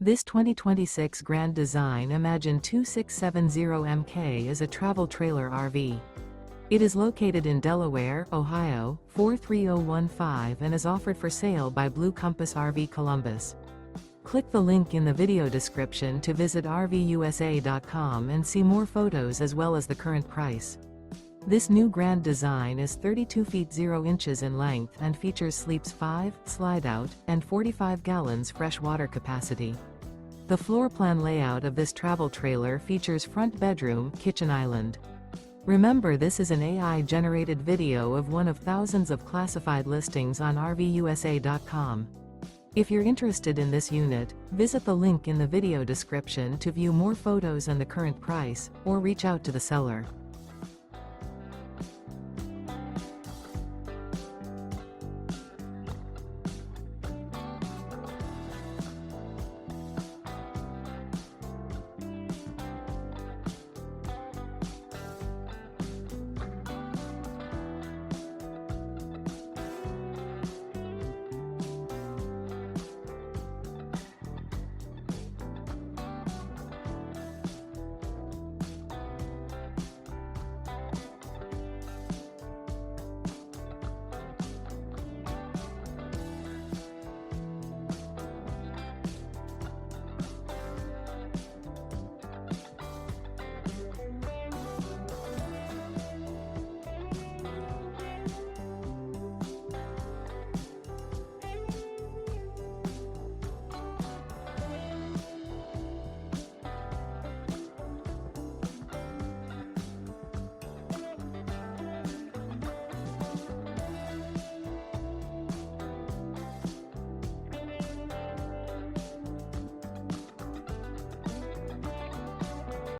This 2026 Grand Design Imagine 2670MK is a travel trailer RV. It is located in Delaware, Ohio, 43015 and is offered for sale by Blue Compass RV Columbus. Click the link in the video description to visit RVUSA.com and see more photos as well as the current price. This new Grand Design is 32 feet 0 inches in length and features sleeps 5, slide-out, and 45 gallons fresh water capacity. The floor plan layout of this travel trailer features front bedroom, kitchen island. Remember, this is an AI-generated video of one of thousands of classified listings on RVUSA.com. If you're interested in this unit, visit the link in the video description to view more photos and the current price, or reach out to the seller.